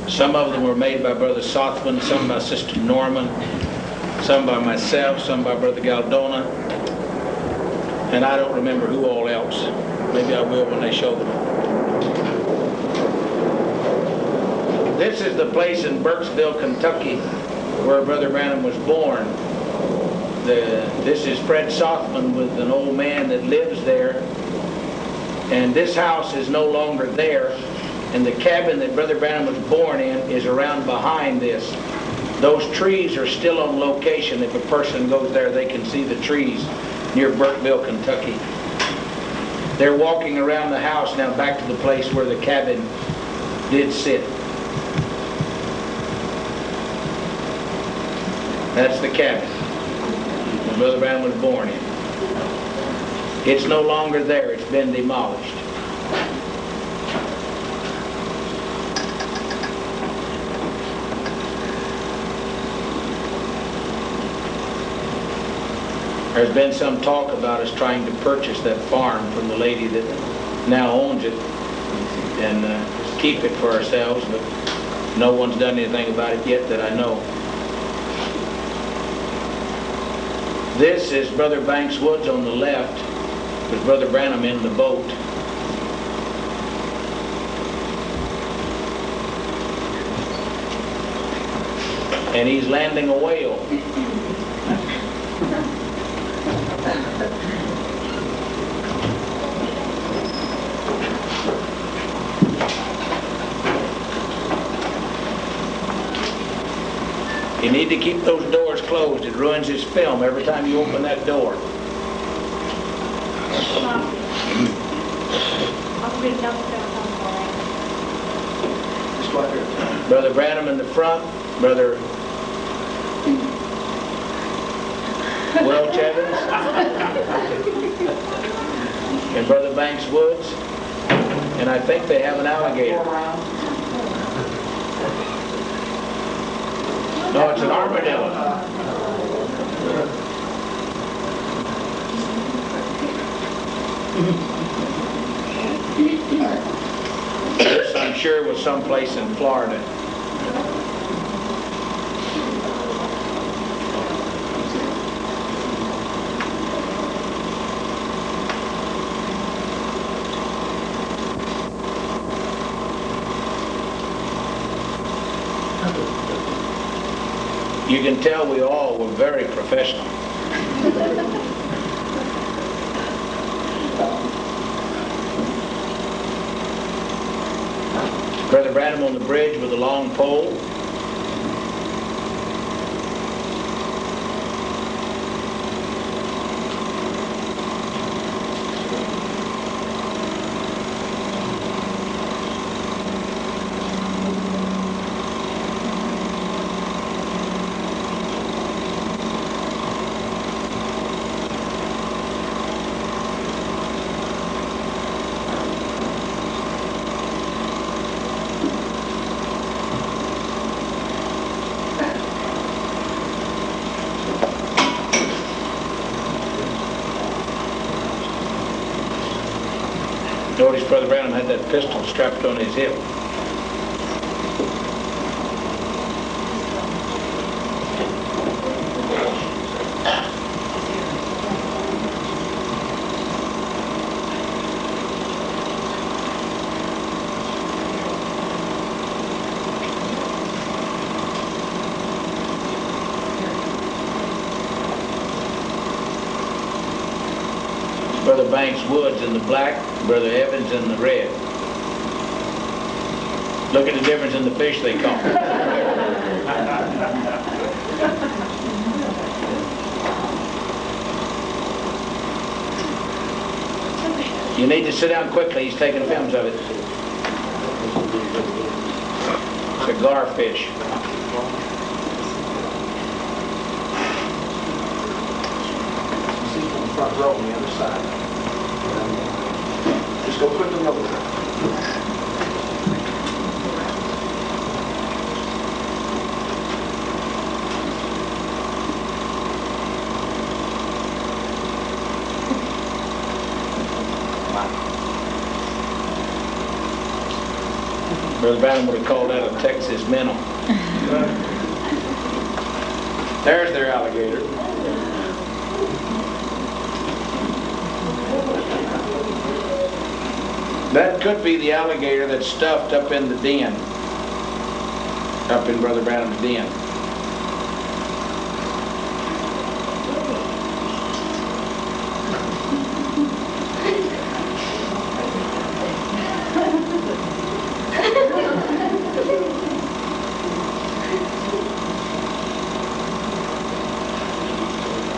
Some of them were made by Brother Sothman, some by Sister Norman, some by myself, some by Brother Galdona, and I don't remember who all else. Maybe I will when they show them. This is the place in Burkesville, Kentucky, where Brother Branham was born. This is Fred Sothman with an old man that lives there. And this house is no longer there. And the cabin that Brother Branham was born in is around behind this. Those trees are still on location. If a person goes there, they can see the trees near Burkesville, Kentucky. They're walking around the house now back to the place where the cabin did sit. That's the cabin that Brother Branham was born in. It's no longer there. It's been demolished. There's been some talk about us trying to purchase that farm from the lady that now owns it and keep it for ourselves, but no one's done anything about it yet that I know. This is Brother Banks Woods on the left, with Brother Branham in the boat. And he's landing a whale. You need to keep those doors closed. It ruins his film every time you open that door. Brother Branham in the front, Brother Welch Evans, and Brother Banks Woods, and I think they have an alligator. No, it's an armadillo. This, I'm sure, was someplace in Florida. You can tell we all were very professional. Brother Branham on the bridge with a long pole. Notice Brother Branham had that pistol strapped on his hip. Brother Banks Woods in the black, Brother Evans in the red. Look at the difference in the fish they caught. You need to sit down quickly. He's taking films of it. It's a garfish. Front row on the other side. Just go quickly over there. Brother Branham would have called that a Texas minnow. There's their alligator. That could be the alligator that's stuffed up in the den, up in Brother Branham's den.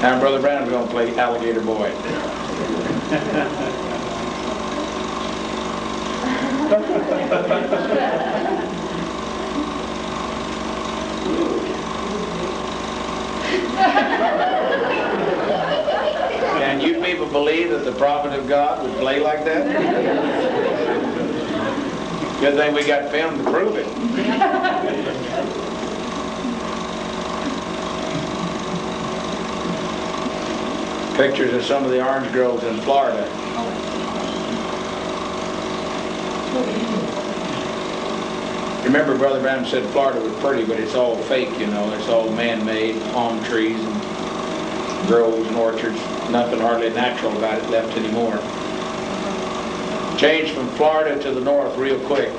Now Brother Branham's going to play alligator boy. Can you people believe that the prophet of God would play like that? Good thing we got film to prove it. Pictures of some of the orange groves in Florida. Remember, Brother Branham said Florida was pretty, but it's all fake, you know. It's all man-made, palm trees and groves and orchards. Nothing hardly natural about it left anymore. Changed from Florida to the north real quick.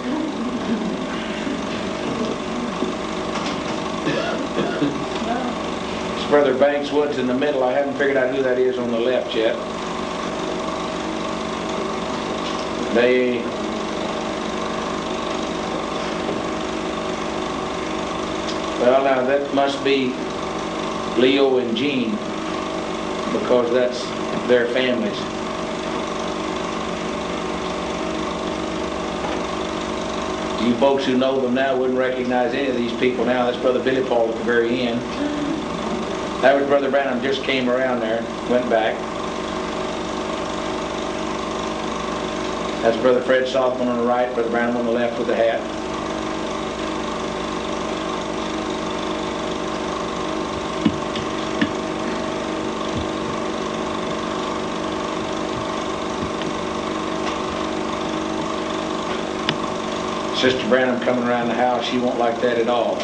It's Brother Banks Woods in the middle. I haven't figured out who that is on the left yet. Well, now that must be Leo and Jean, because that's their families. You folks who know them now wouldn't recognize any of these people now. That's Brother Billy Paul at the very end. That was Brother Branham, just came around there, went back. That's Brother Fred Sothman on the right, Brother Branham on the left with the hat. Sister Branham coming around the house, she won't like that at all.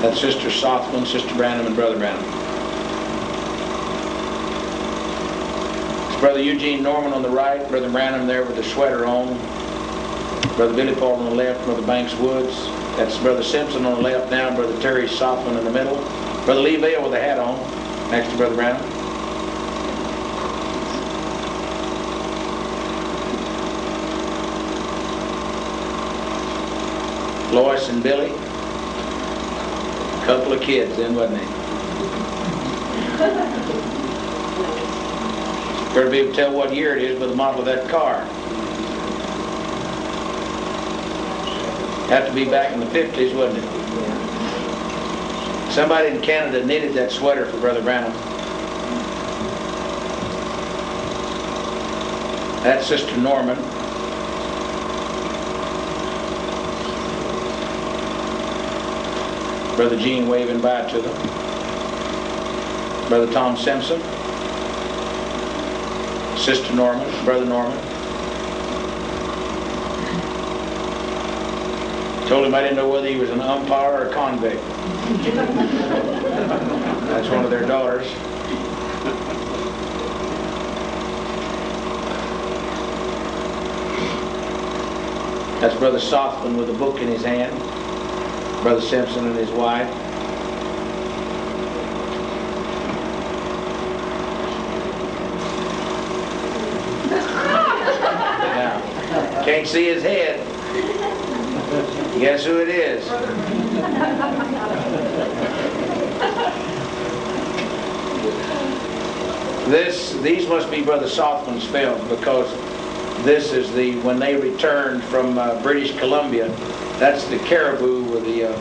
That's Sister Sothman, Sister Branham, and Brother Branham. It's Brother Eugene Norman on the right, Brother Branham there with the sweater on, Brother Billy Paul on the left, Brother Banks Woods. That's Brother Simpson on the left now, Brother Terry Sothman in the middle. Brother Lee Vale with a hat on, next to Brother Branham. Lois and Billy. A couple of kids then, wasn't they? Better be able to tell what year it is by the model of that car. Had to be back in the 50s, wouldn't it? Somebody in Canada knitted that sweater for Brother Branham. That's Sister Norman. Brother Gene waving bye to them. Brother Tom Simpson. Sister Norman, Brother Norman. Told him I didn't know whether he was an umpire or a convict. That's one of their daughters. That's Brother Sothman with a book in his hand. Brother Simpson and his wife. Now, can't see his head. Guess who it is? These must be Brother Sothman's films, because this is when they returned from British Columbia. That's the caribou with the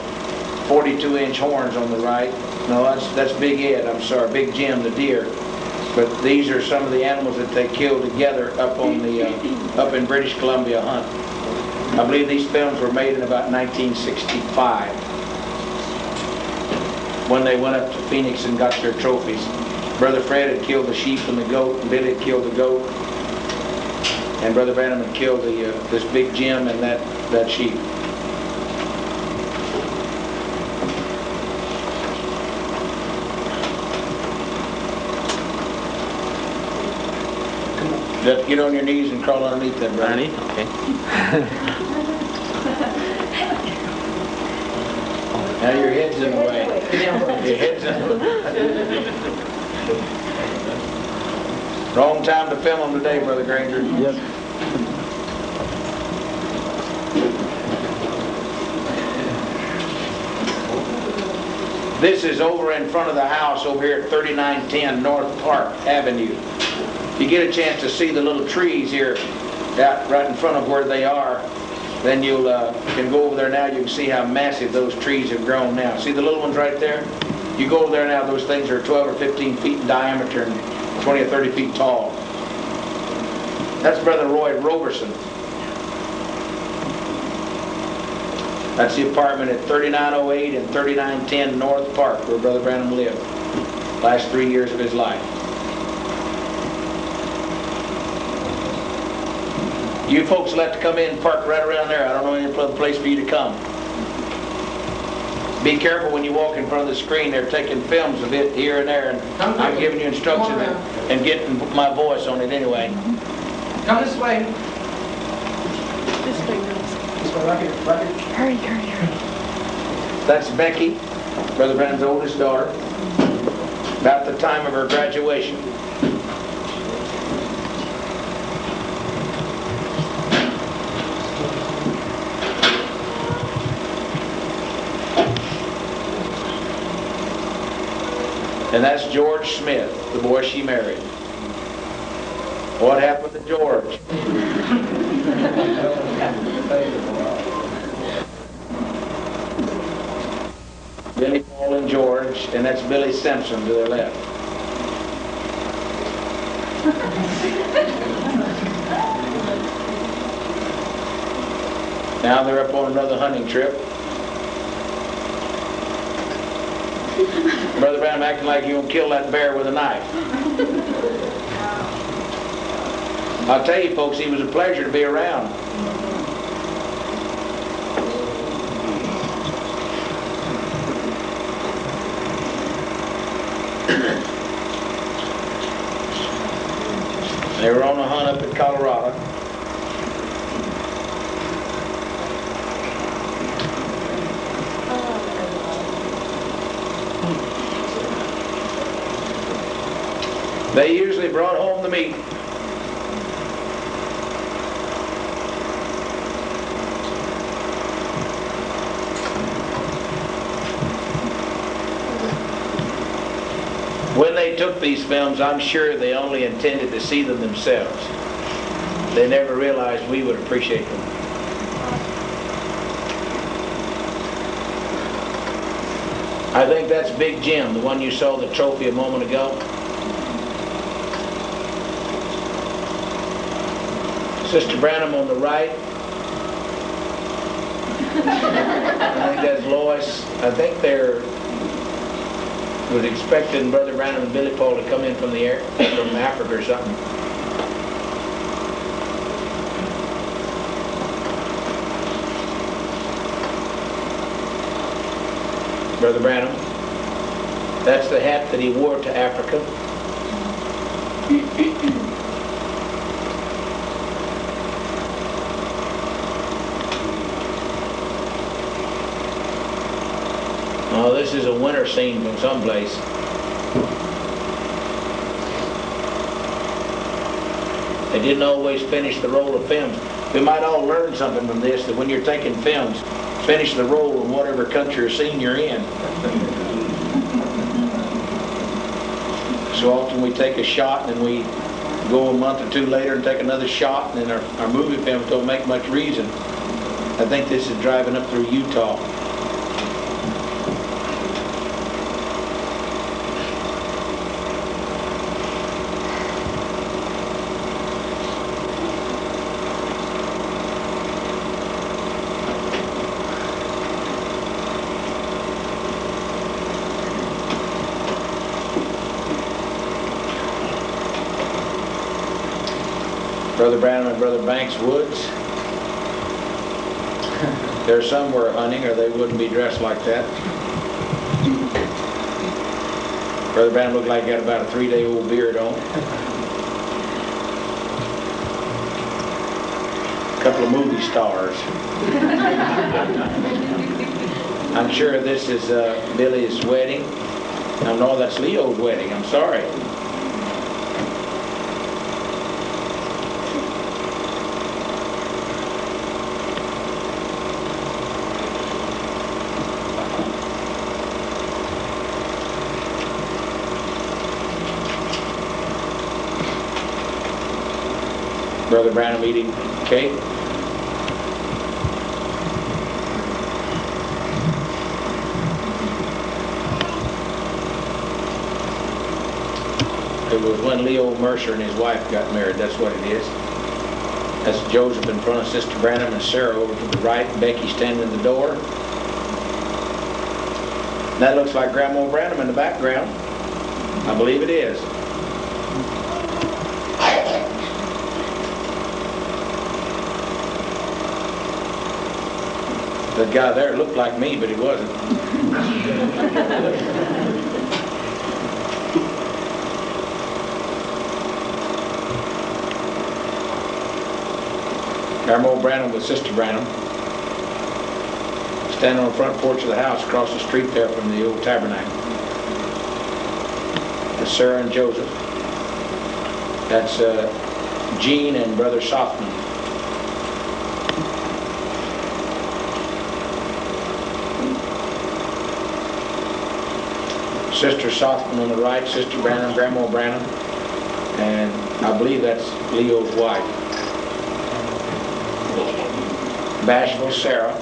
42-inch horns on the right. No, that's Big Ed, I'm sorry, Big Jim, the deer. But these are some of the animals that they killed together up in British Columbia hunt. I believe these films were made in about 1965. when they went up to Phoenix and got their trophies. Brother Fred had killed the sheep and the goat, and Billy had killed the goat, and Brother Branham had killed this big Jim and that sheep. You have to get on your knees and crawl underneath that, brother. Okay. Now your head's in the way. Your head's in the way. Wrong time to film them today, Brother Granger. Yep. This is over in front of the house over here at 3910 North Park Avenue. If you get a chance to see the little trees here out right in front of where they are, then you can go over there now. You can see how massive those trees have grown now. See the little ones right there? You go over there now, those things are 12 or 15 feet in diameter and 20 or 30 feet tall. That's Brother Roy Roberson. That's the apartment at 3908 and 3910 North Park where Brother Branham lived last 3 years of his life. You folks will have to come in and park right around there. I don't know any other place for you to come. Be careful when you walk in front of the screen. They're taking films of it here and there, and I'm giving you instructions and getting my voice on it anyway. Come this way. This way, girls. This way, right here, right here. Hurry, hurry, hurry. That's Becky, Brother Branham's oldest daughter, about the time of her graduation. And that's George Smith, the boy she married. What happened to George? Billy, Paul, and George, and that's Billy Simpson to their left. Now they're up on another hunting trip. Brother Branham acting like you're going to kill that bear with a knife. I'll tell you folks, he was a pleasure to be around. They were on a hunt up in Colorado. They usually brought home the meat. When they took these films, I'm sure they only intended to see them themselves. They never realized we would appreciate them. I think that's Big Jim, the one you saw the trophy a moment ago. Sister Branham on the right. I think that's Lois. I think they're was expecting Brother Branham and Billy Paul to come in from the air, from Africa or something. Brother Branham. That's the hat that he wore to Africa. Oh, this is a winter scene from someplace. They didn't always finish the roll of films. We might all learn something from this, that when you're taking films, finish the roll in whatever country or scene you're in. So often we take a shot and then we go a month or two later and take another shot, and then our movie films don't make much reason. I think this is driving up through Utah. Brother Branham and Brother Banks Woods. They're somewhere hunting or they wouldn't be dressed like that. Brother Branham looked like he got about a 3-day-old beard on. A couple of movie stars. I'm sure this is Billy's wedding. No, that's Leo's wedding. I'm sorry. Brother Branham eating cake. It was when Leo Mercer and his wife got married. That's what it is. That's Joseph in front of Sister Branham and Sarah over to the right. Becky standing in the door. That looks like Grandma Branham in the background. I believe it is. The guy there looked like me, but he wasn't. Grandma Branham with Sister Branham, standing on the front porch of the house across the street there from the old tabernacle. That's Sarah and Joseph. That's Jean and Brother Softman. Sister Softman on the right, Sister Branham, Grandma Branham, and I believe that's Leo's wife. Bashful Sarah,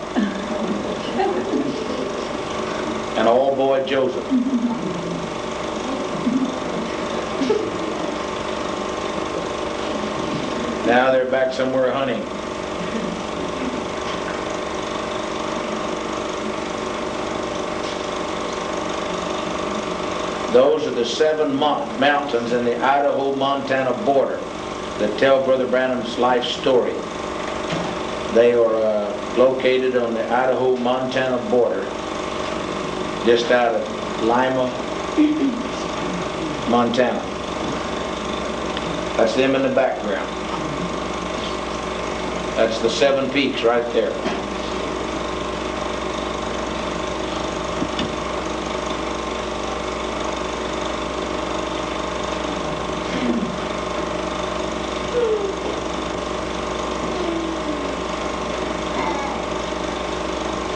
and old boy Joseph. Now they're back somewhere hunting. Those are the 7 mountains in the Idaho-Montana border that tell Brother Branham's life story. They are located on the Idaho-Montana border, just out of Lima, Montana. That's them in the background. That's the 7 peaks right there.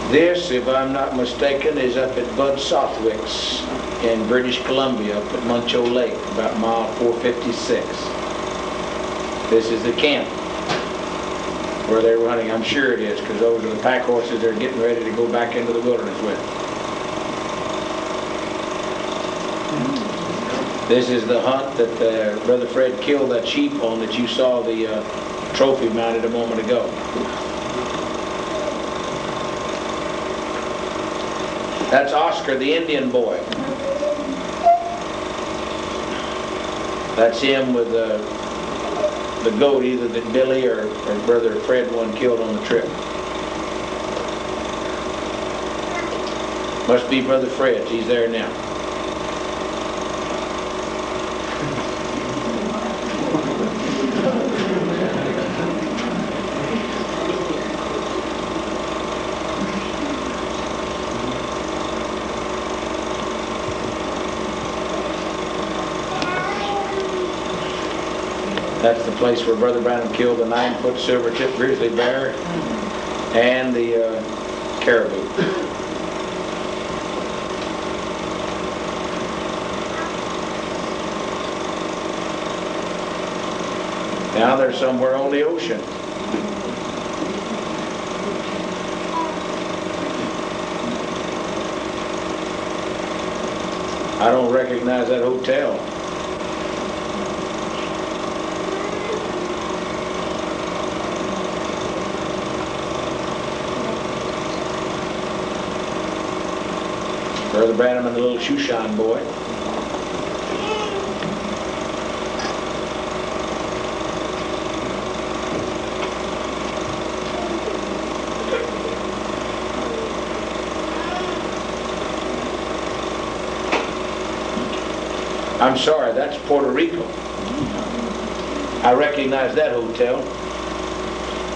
This, if I'm not mistaken, is up at Bud Southwick's in British Columbia, up at Muncho Lake, about mile 456. This is the camp where they were hunting. I'm sure it is, because those are the pack horses they're getting ready to go back into the wilderness with. This is the hunt that Brother Fred killed that sheep on that you saw the trophy mounted a moment ago. That's Oscar, the Indian boy. That's him with the goat, either that Billy or Brother Fred one killed on the trip. Must be Brother Fred's. He's there now. That's the place where Brother Branham killed the 9-foot silver-tip grizzly bear and the caribou. Now they're somewhere on the ocean. I don't recognize that hotel. Brother Branham and the little shoe shine boy. I'm sorry, that's Puerto Rico. I recognize that hotel.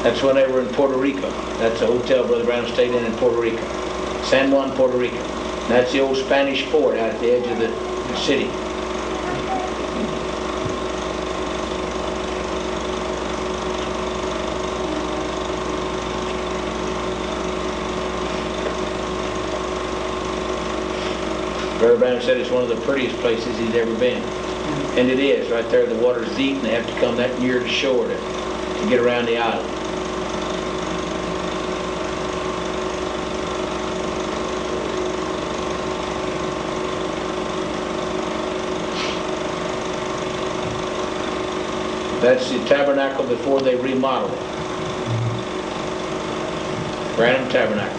That's when they were in Puerto Rico. That's a hotel Brother Branham stayed in Puerto Rico. San Juan, Puerto Rico. And that's the old Spanish fort out at the edge of the city. Brother Branham said it's one of the prettiest places he's ever been. And it is. Right there, the water's deep, and they have to come that near to shore to get around the island. That's the tabernacle before they remodeled it. Branham Tabernacle.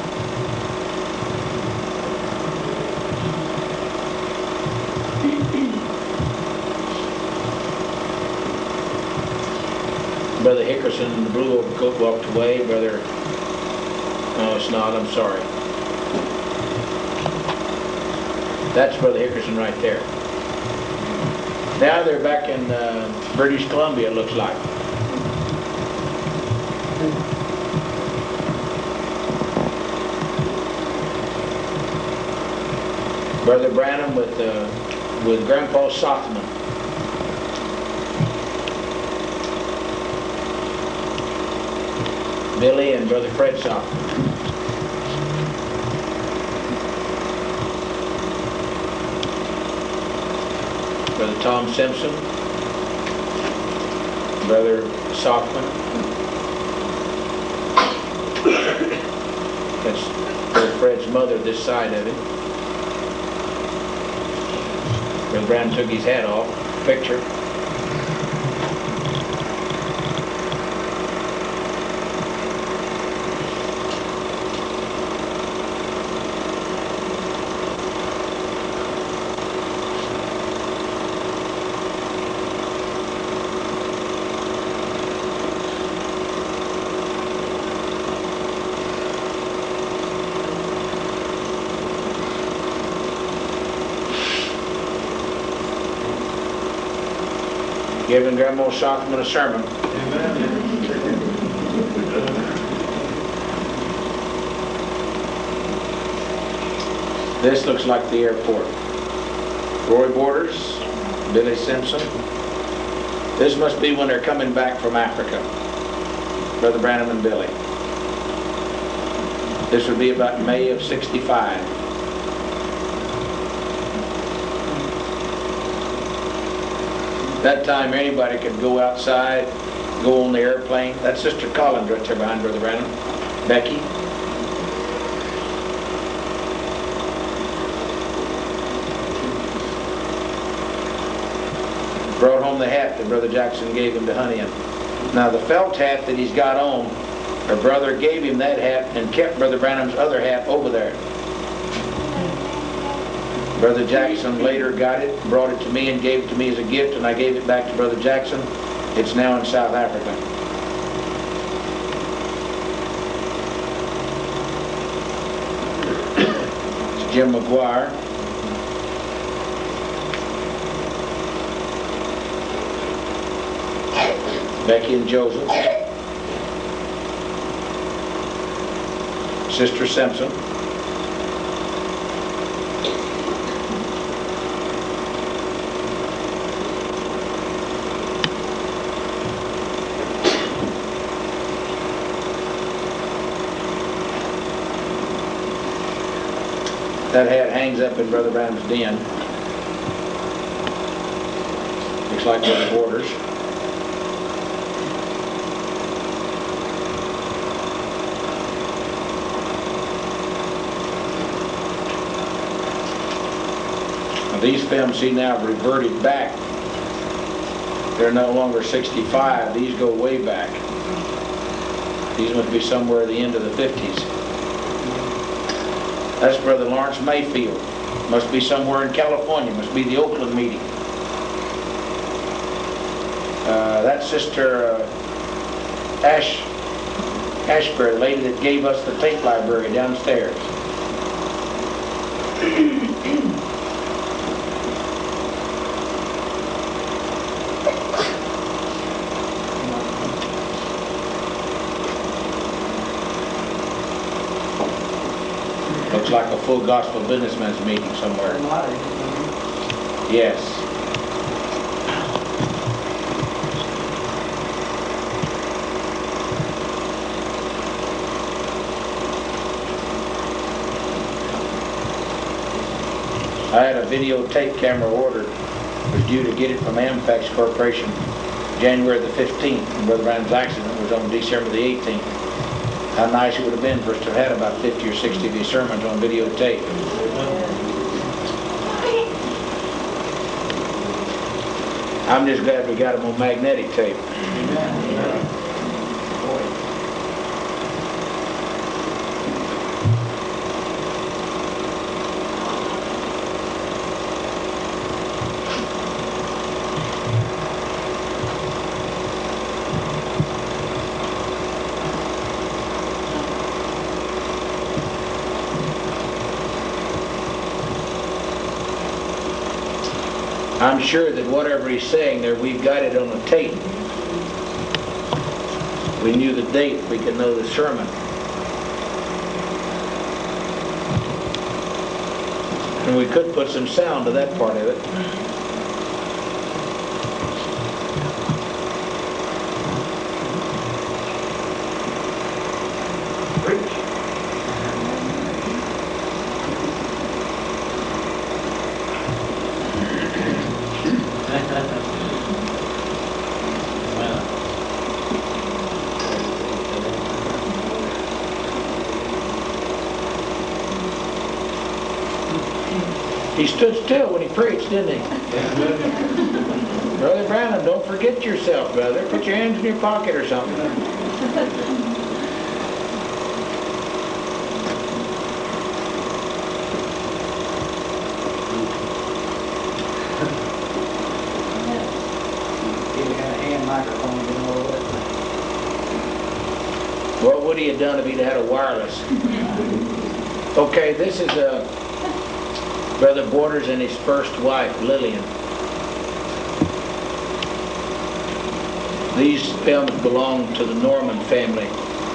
Brother Hickerson in the blue overcoat walked away. Brother, no, it's not. I'm sorry. That's Brother Hickerson right there. Now they're back in British Columbia, it looks like. Brother Branham with Grandpa Sothman. Billy and Brother Fred Sothman. Brother Tom Simpson, Brother Sothman. That's Brother Fred's mother this side of him. Brother Branham took his hat off. Picture. Giving Grandma Sothman a sermon. This looks like the airport. Roy Borders, Billy Simpson. This must be when they're coming back from Africa. Brother Branham and Billy. This would be about May of '65. That time anybody could go outside, go on the airplane. That's Sister Collins right there behind Brother Branham. Becky. Brought home the hat that Brother Jackson gave him to honey him. Now the felt hat that he's got on, her brother gave him that hat and kept Brother Branham's other hat over there. Brother Jackson later got it, brought it to me and gave it to me as a gift, and I gave it back to Brother Jackson. It's now in South Africa. It's Jim McGuire. Becky and Joseph. Sister Simpson. That hat hangs up in Brother Branham's den. Looks like Brother Borders. Now these films see now have reverted back. They're no longer 65. These go way back. These must be somewhere at the end of the 50s. That's Brother Lawrence Mayfield. Must be somewhere in California. Must be the Oakland meeting. That's Sister Ashbury, the lady that gave us the tape library downstairs. full gospel businessmen's meeting somewhere. Yes. I had a videotape camera ordered. Was due to get it from Ampex Corporation January the 15th. And Brother Branham's accident was on December the 18th. How nice it would have been for us to have had about 50 or 60 of these sermons on videotape. I'm just glad we got them on magnetic tape. I'm sure that whatever he's saying there, we've got it on a tape. We knew the date, we could know the sermon. And we could put some sound to that part of it. He stood still when he preached, didn't he? Brother Branham, don't forget yourself, brother. Put your hands in your pocket or something. What would he have done if he'd had a wireless? Okay, this is Brother Borders and his first wife, Lillian. These films belong to the Norman family.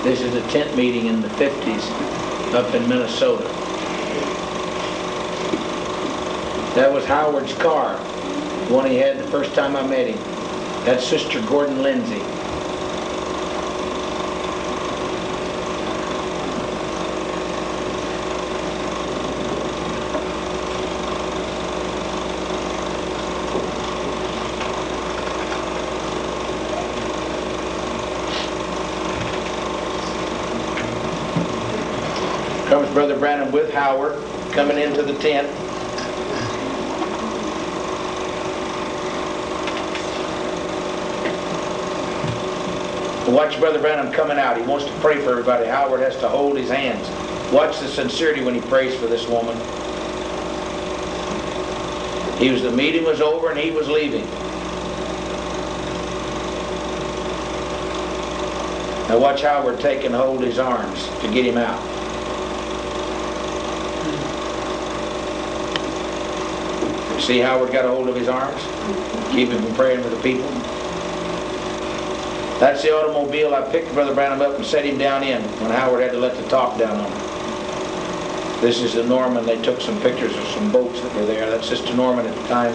This is a tent meeting in the 50s up in Minnesota. That was Howard's car, the one he had the first time I met him. That's Sister Gordon Lindsay. Comes Brother Branham with Howard, coming into the tent. Watch Brother Branham coming out. He wants to pray for everybody. Howard has to hold his hands. Watch the sincerity when he prays for this woman. The meeting was over and he was leaving. Now watch Howard take and hold his arms to get him out. See Howard got a hold of his arms? Keep him from praying for the people. That's the automobile I picked Brother Branham up and set him down in when Howard had to let the top down on him. This is the Norman. They took some pictures of some boats that were there. That's Sister Norman at the time.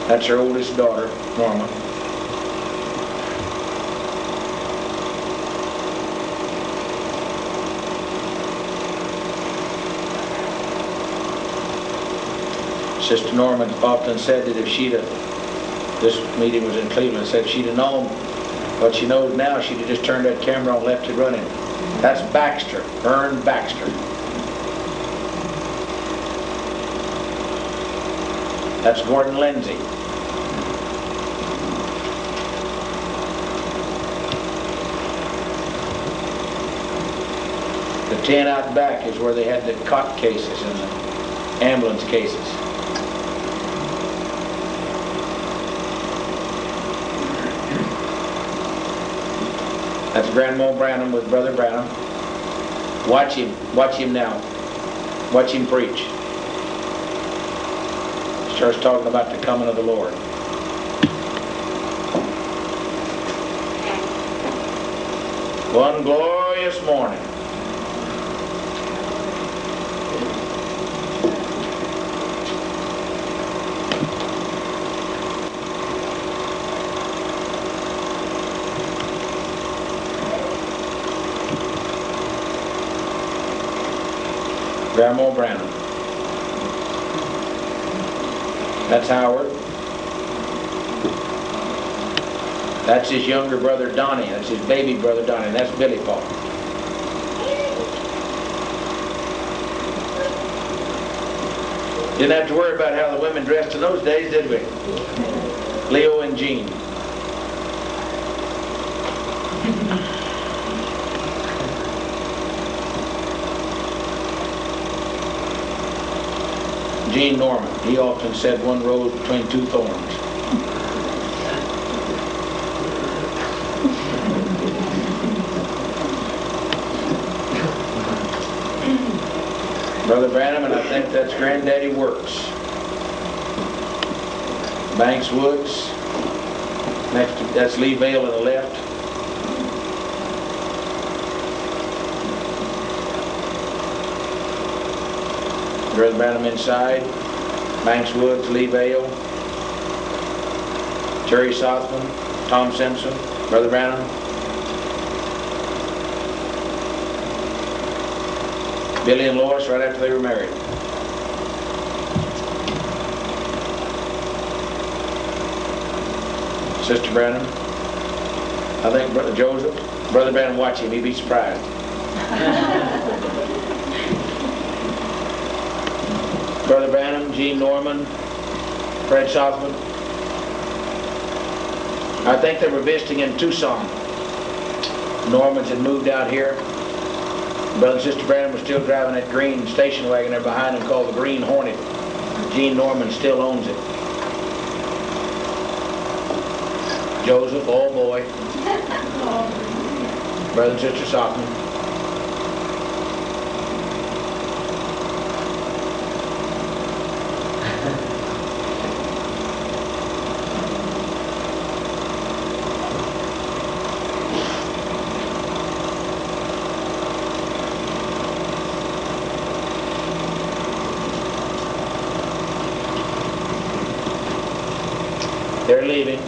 That's her oldest daughter, Norma. Sister Norman often said that if she'd have, this meeting was in Cleveland, said if she'd have known what she knows now, she'd have just turned that camera on and left it running. That's Baxter, Ern Baxter. That's Gordon Lindsay. The tent out back is where they had the cot cases and the ambulance cases. That's Grandma Branham with Brother Branham. Watch him now. Watch him preach. Starts talking about the coming of the Lord. One glorious morning. Grandma Branham. That's Howard. That's his younger brother Donnie. That's his baby brother Donnie. That's Billy Paul. Didn't have to worry about how the women dressed in those days, did we? Leo and Jean. Gene Norman. He often said one rose between two thorns. Brother Branham, and I think that's Granddaddy Works. Banks Woods. Next to, that's Lee Vale on the left. Brother Branham inside. Banks Woods, Lee Vale. Jerry Sothman, Tom Simpson, Brother Branham. Billy and Lois right after they were married. Sister Branham. I think Brother Joseph. Brother Branham, watch him. He'd be surprised. Brother Branham, Gene Norman, Fred Sothman. I think they were visiting in Tucson. Normans had moved out here. Brother and Sister Branham was still driving that green station wagon there behind them called the Green Hornet. Gene Norman still owns it. Joseph, old boy. Brother and Sister Sothman. They're leaving.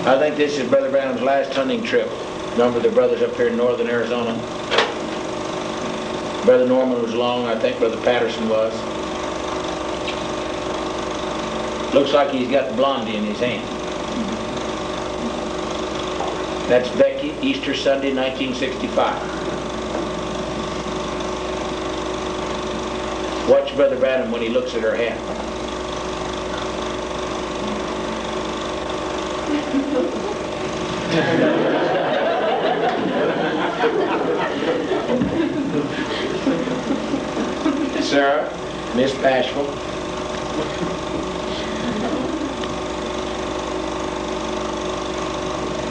I think this is Brother Branham's last hunting trip. Remember the brothers up here in northern Arizona? Brother Norman was along, I think Brother Patterson was. Looks like he's got Blondie in his hand. That's Becky, Easter Sunday, 1965. Watch Brother Branham when he looks at her hand. Sarah, Miss Bashful.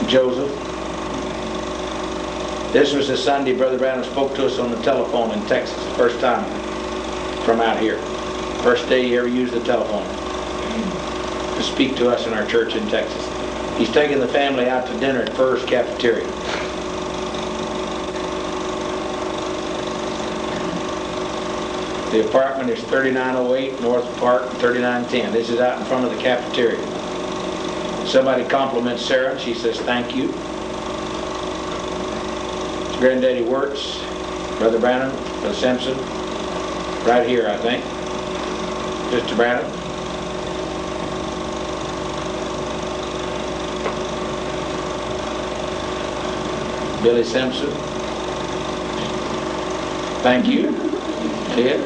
Joseph. This was the Sunday Brother Branham spoke to us on the telephone in Texas, the first time from out here. First day he ever used the telephone to speak to us in our church in Texas. He's taking the family out to dinner at Furr's Cafeteria. The apartment is 3908 North Park, 3910. This is out in front of the cafeteria. Somebody compliments Sarah and she says, thank you. Granddaddy Wirtz, Brother Branham, Brother Simpson. Right here, I think. Sister Branham. Billy Simpson. Thank you. See it?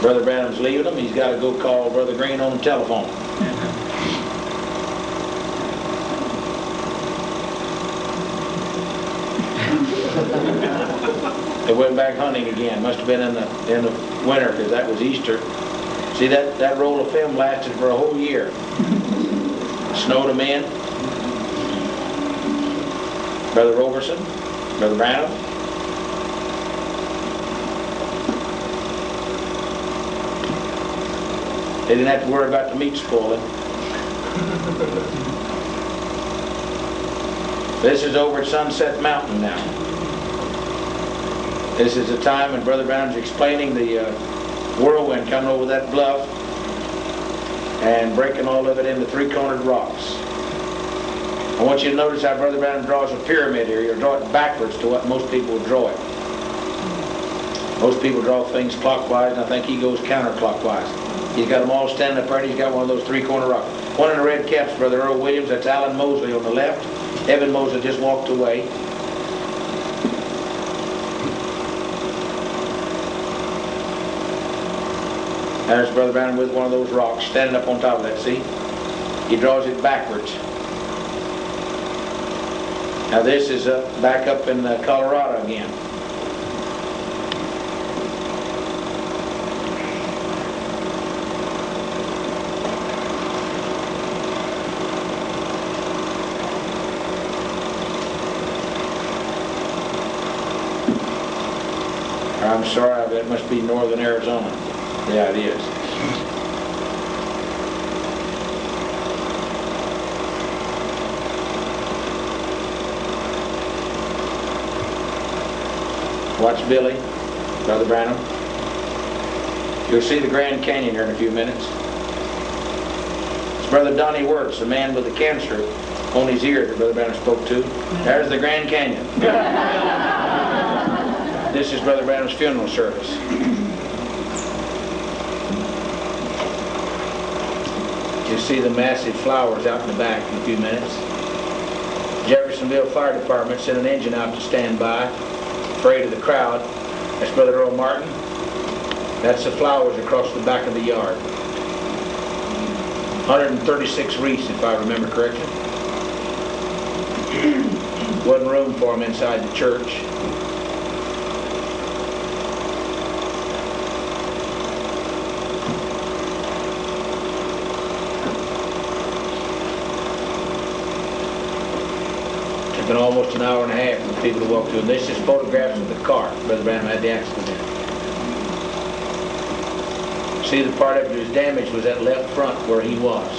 Brother Branham's leaving him. He's got to go call Brother Green on the telephone. They went back hunting again. Must have been in the winter because that was Easter. See, that roll of film lasted for a whole year. Snowed them in. Brother Roberson, Brother Branham. They didn't have to worry about the meat spoiling. This is over at Sunset Mountain now. This is the time when Brother Branham's explaining the whirlwind coming over that bluff and breaking all of it into three-cornered rocks. I want you to notice how Brother Branham draws a pyramid here. He'll draw it backwards to what most people would draw it. Most people draw things clockwise, and I think he goes counterclockwise. He's got them all standing up right. He's got one of those three-corner rocks. One in the red caps, Brother Earl Williams. That's Alan Mosley on the left. Evan Mosley just walked away. There's Brother Branham with one of those rocks, standing up on top of that, see? He draws it backwards. Now this is back up in Colorado again. I'm sorry, that must be northern Arizona. Yeah, it is. Watch Billy, Brother Branham. You'll see the Grand Canyon here in a few minutes. It's Brother Donnie Wirtz, the man with the cancer on his ear that Brother Branham spoke to. There's the Grand Canyon. This is Brother Branham's funeral service. You'll see the massive flowers out in the back in a few minutes. Jeffersonville Fire Department sent an engine out to stand by, afraid of the crowd. That's Brother Earl Martin. That's the flowers across the back of the yard. 136 wreaths, if I remember correctly. Wasn't room for them inside the church. It's been almost an hour and a half for people to walk through. And this is photographs of the car Brother Branham had the accident in. See, the part of it that was damaged was that left front where he was.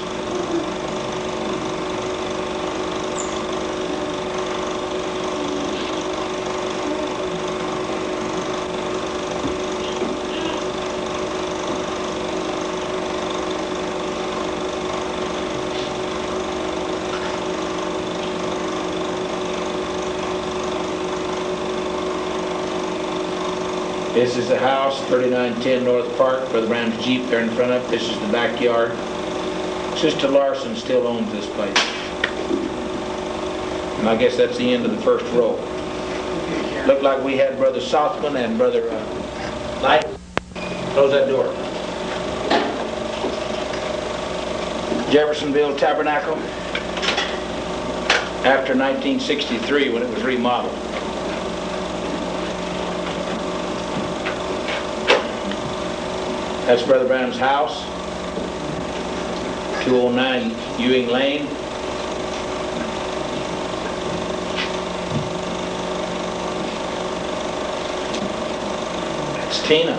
This is the house, 3910 North Park, Brother Branham's Jeep there in front of it. This is the backyard. Sister Larson still owns this place. And I guess that's the end of the first row. Looked like we had Brother Southman and Brother Knight. Close that door. Jeffersonville Tabernacle, after 1963 when it was remodeled. That's Brother Branham's house, 209 Ewing Lane. That's Tina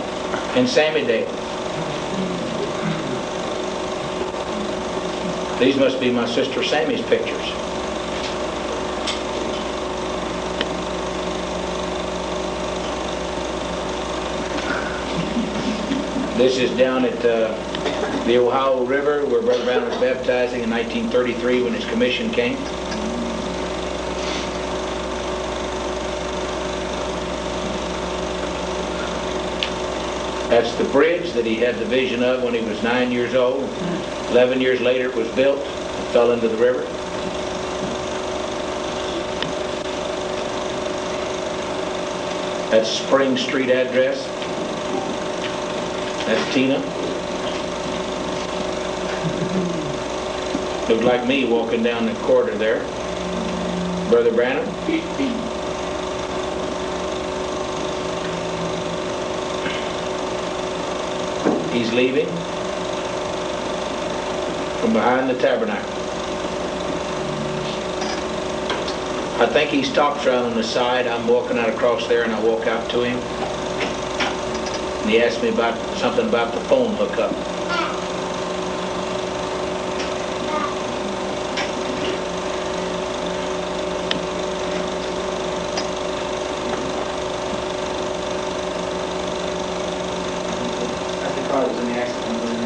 and Sammy Dale. These must be my sister Sammy's pictures. This is down at the Ohio River where Brother Branham was baptizing in 1933 when his commission came. That's the bridge that he had the vision of when he was 9 years old. 11 years later it was built and fell into the river. That's Spring Street address. That's Tina. Looked like me walking down the corridor there. Brother Branham. He's leaving from behind the tabernacle. I think he stops around on the side. I'm walking out across there and I walk out to him. And he asked me about something about the phone hookup.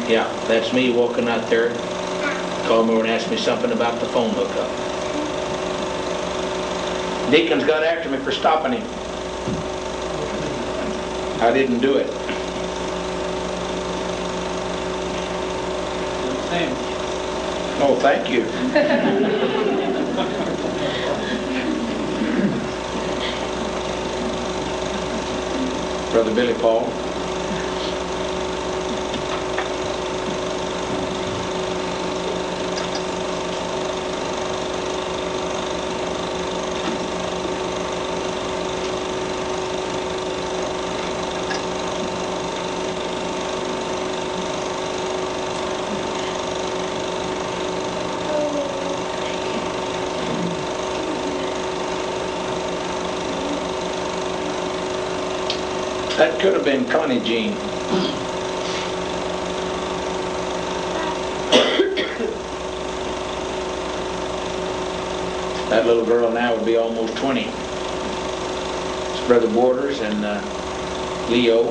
Yeah, that's me walking out there. Called me over and asked me something about the phone hookup. Deacons got after me for stopping him. I didn't do it. Same. Oh, thank you. Brother Billy Paul. That could have been Connie Jean. That little girl now would be almost 20. It's Brother Borders and Leo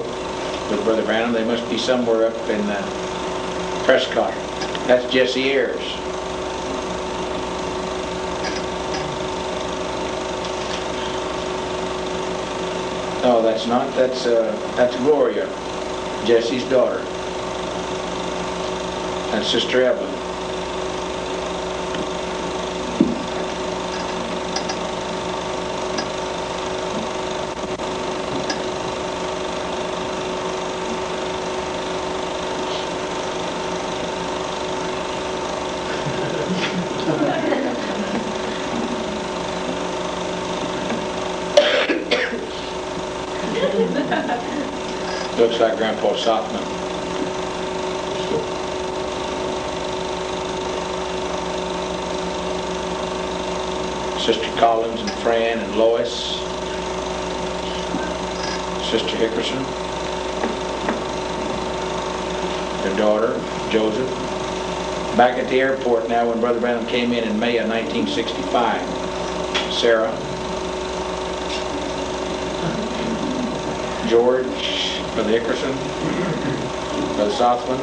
with Brother Branham. They must be somewhere up in Prescott. That's Jesse Ayers. No, that's not. That's Gloria, Jesse's daughter. That's Sister Evelyn. Looks like Grandpa Sothman. Sister Collins and Fran and Lois. Sister Hickerson. Their daughter, Joseph. Back at the airport now when Brother Branham came in May of 1965. Sarah. George. Brother Hickerson, Brother Southman,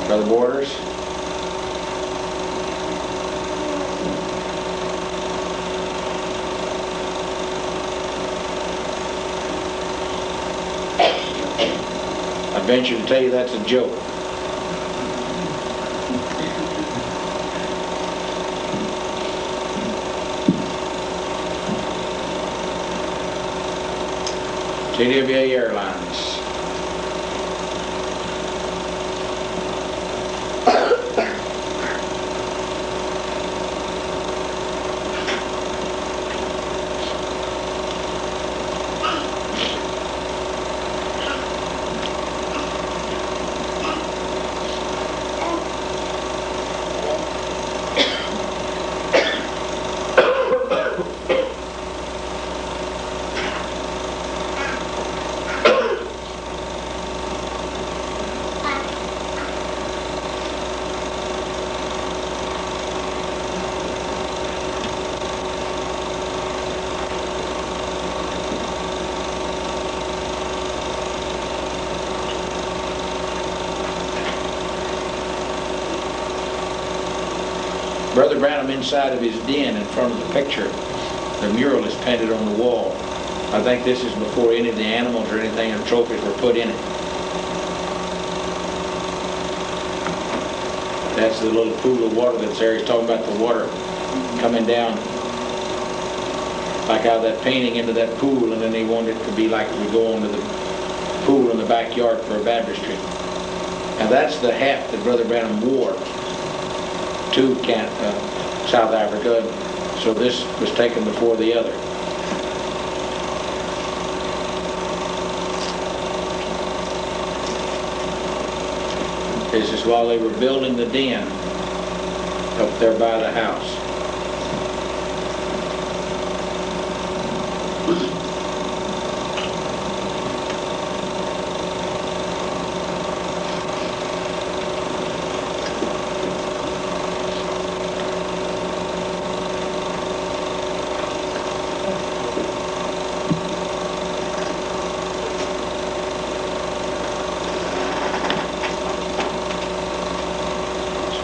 Brother Borders, I venture to tell you that's a joke. TWA Airlines. Brother Branham inside of his den in front of the picture. The mural is painted on the wall. I think this is before any of the animals or anything or trophies were put in it. That's the little pool of water that's there. He's talking about the water coming down like out of that painting into that pool, and then he wanted it to be like we go into the pool in the backyard for a baptistry. Now that's the hat that Brother Branham wore to South Africa, so this was taken before the other. This is while they were building the den up there by the house.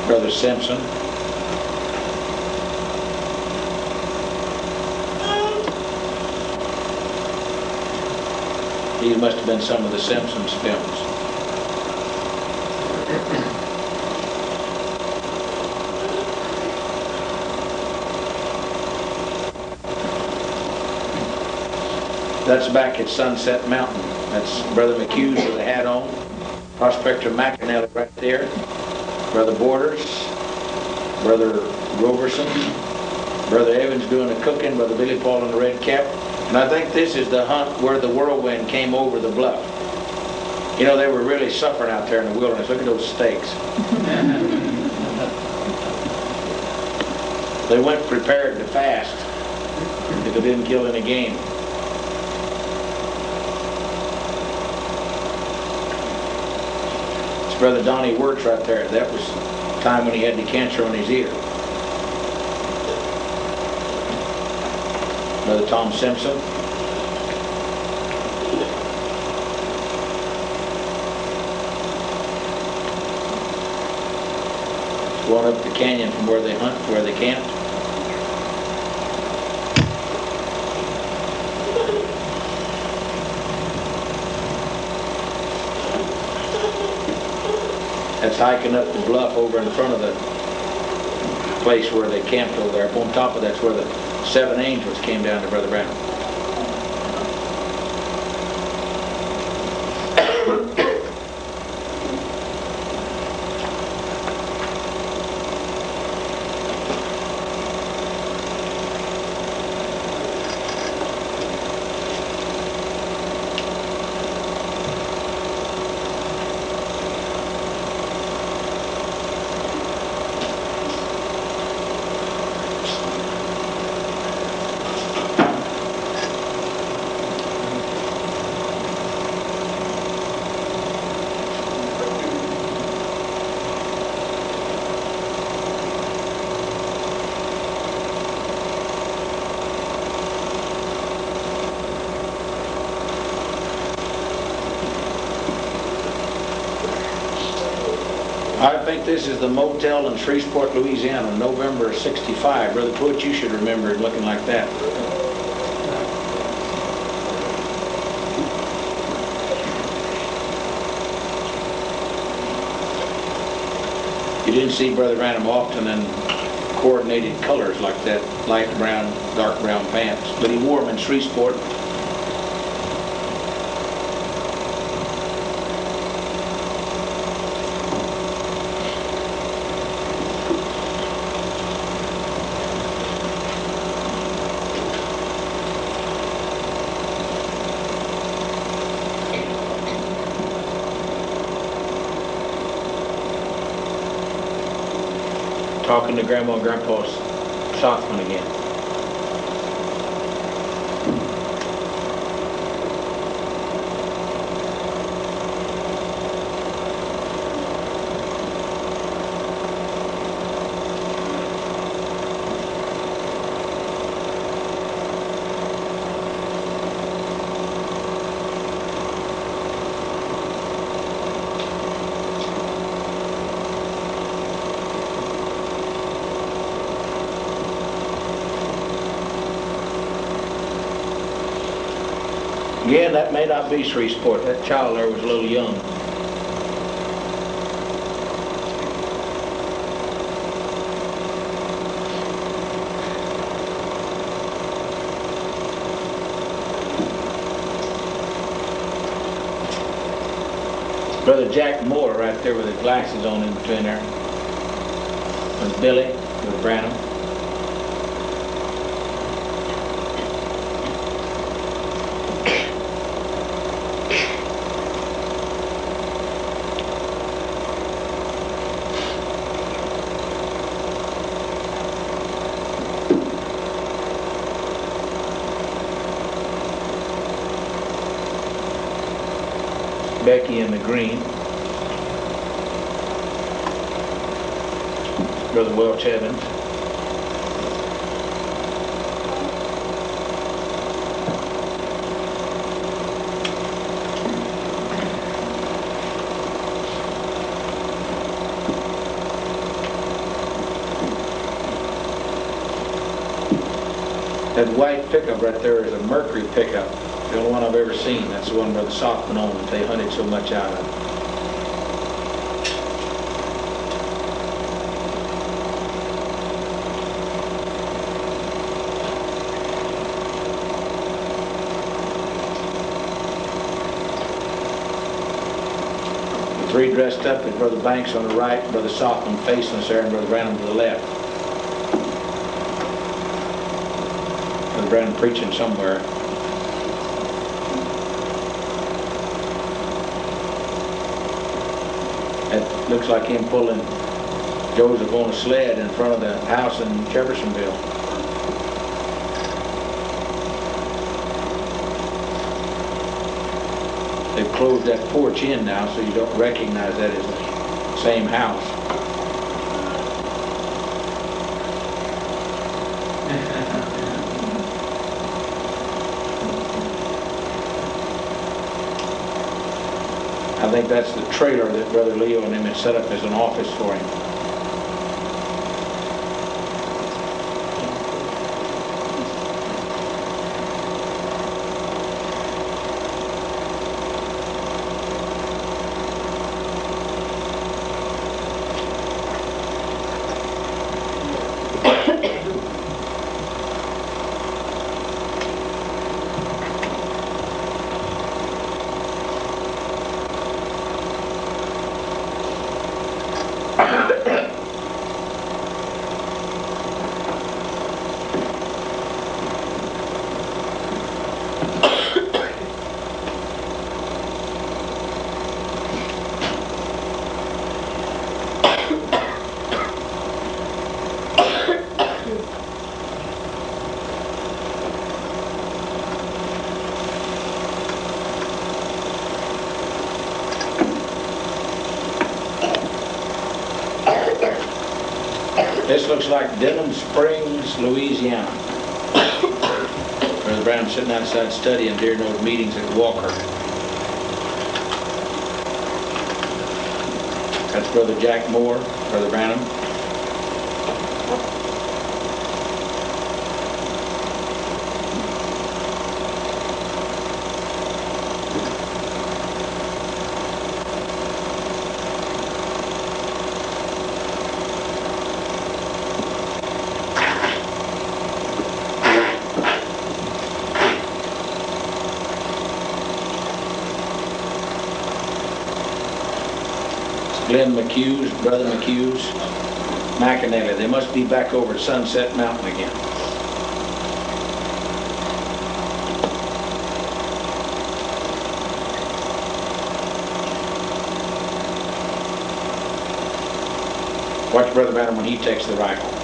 Brother Simpson. These must have been some of the Simpsons films. That's back at Sunset Mountain. That's Brother McHugh's with a hat on. Prospector McAnally right there. Brother Borders. Brother Roberson. Brother Evans doing the cooking. Brother Billy Paul in the red cap. And I think this is the hunt where the whirlwind came over the bluff. You know, they were really suffering out there in the wilderness. Look at those steaks. They went prepared to fast if they didn't kill any game. It's Brother Donnie Wirtz right there. That was the time when he had the cancer on his ear. Brother Tom Simpson. Going up the canyon from where they hunt to where they camped. That's hiking up the bluff over in front of the place where they camped over there. Up on top of that's where the 7 angels came down to Brother Branham. I think this is the motel in Shreveport, Louisiana, November '65. Brother Pruitt, you should remember it looking like that. You didn't see Brother Branham often in coordinated colors like that, light brown, dark brown pants, but he wore them in Shreveport. Talking to Grandma and Grandpa's Sothman again. Yeah, that may not be Shreveport. That child there was a little young. Brother Jack Moore right there with his glasses on in between there. And Billy with Branham. Becky in the green. Brother Welch Evans. That white pickup right there is a Mercury pickup. The only one I've ever seen. That's the one Brother Softman owned that they hunted so much out of. The three dressed up with Brother Banks on the right, Brother Softman facing us there, and Brother Branham to the left. Brother Branham preaching somewhere. It looks like him pulling Joseph on a sled in front of the house in Jeffersonville. They've closed that porch in now, so you don't recognize that as the same house. I think that's the trailer that Brother Leo and him had set up as an office for him. This looks like Denham Springs, Louisiana. Brother Branham sitting outside studying during those meetings at Walker. That's Brother Jack Moore, Brother Branham. Glenn McHugh's, Brother McHugh's, McAnally. They must be back over at Sunset Mountain again. Watch Brother Branham when he takes the rifle.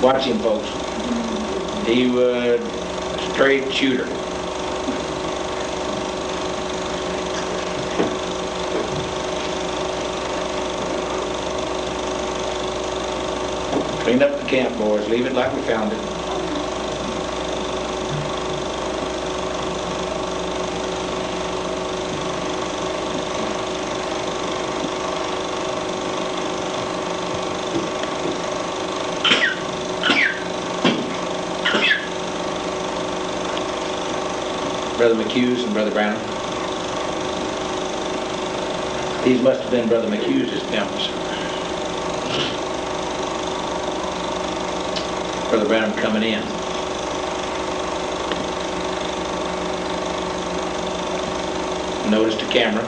Watch him, folks. He was a straight shooter. Clean up the camp, boys. Leave it like we found it. Brother McHugh's and Brother Branham. These must have been Brother McHugh's pimps. Brother Branham coming in. Notice the camera.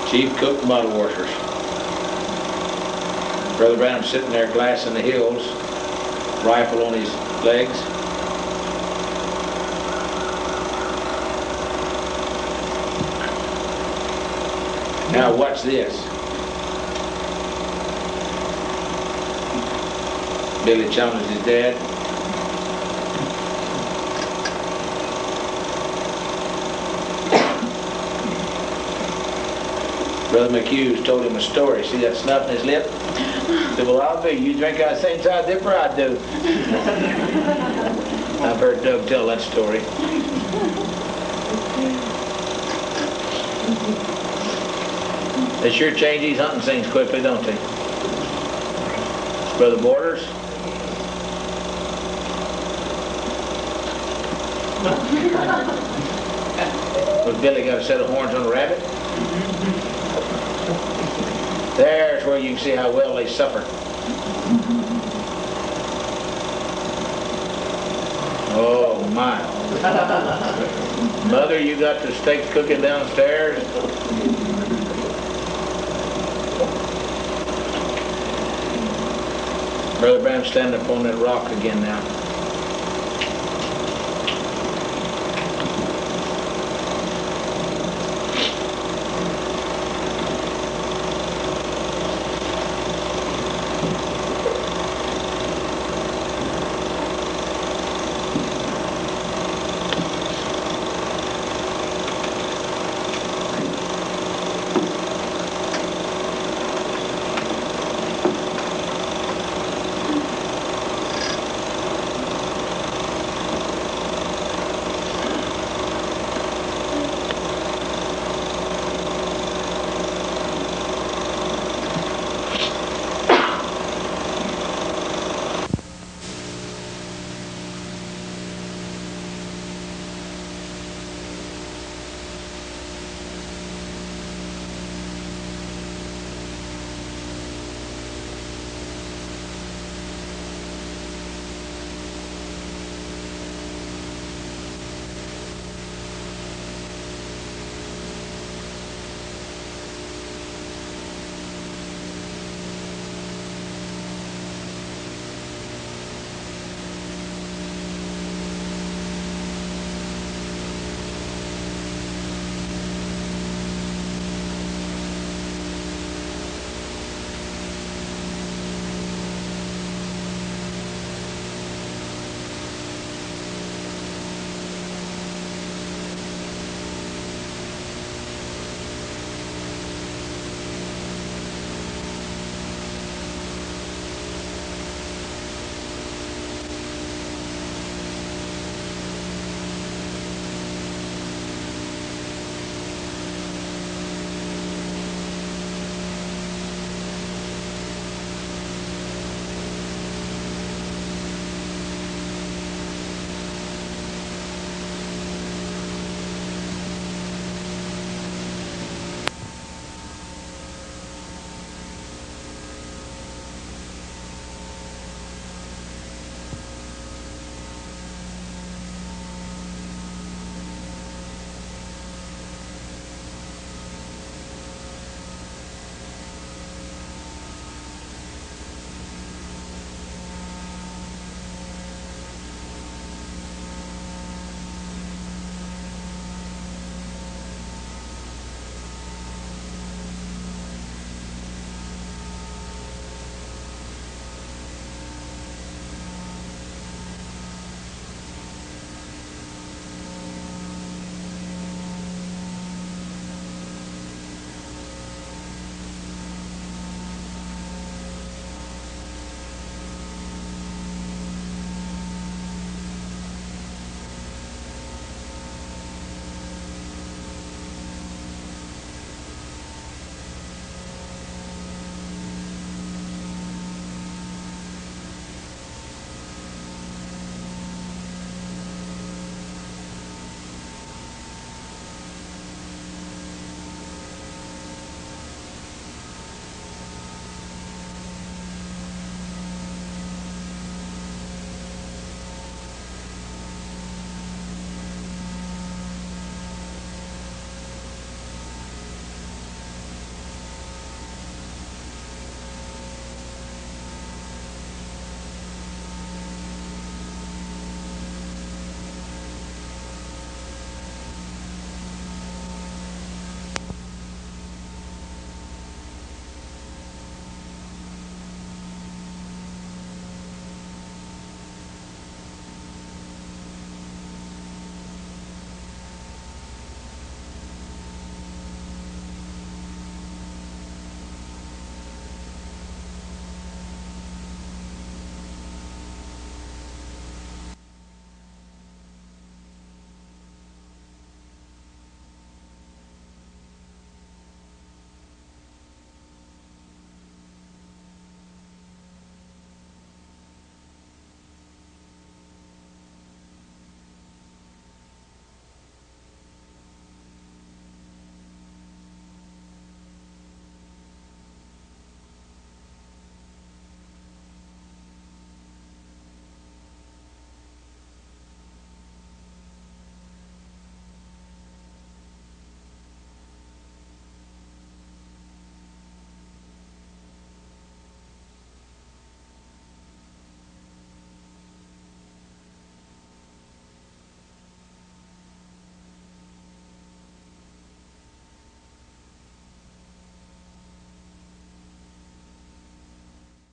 Chief cook and bottle washers. Brother Branham sitting there glassing the hills, rifle on his legs. Now watch this. Billy challenged his dad. Brother McHugh's told him a story. See that snuff in his lip? He said, well, I'll be. You drink out of the same side dipper I do. I've heard Doug tell that story. They sure change these hunting things quickly, don't they? Brother Borders? Was Billy got a set of horns on a rabbit? There's where you can see how well they suffer. Oh my. Mother, you got the steaks cooking downstairs? Brother Branham standing up on that rock again now.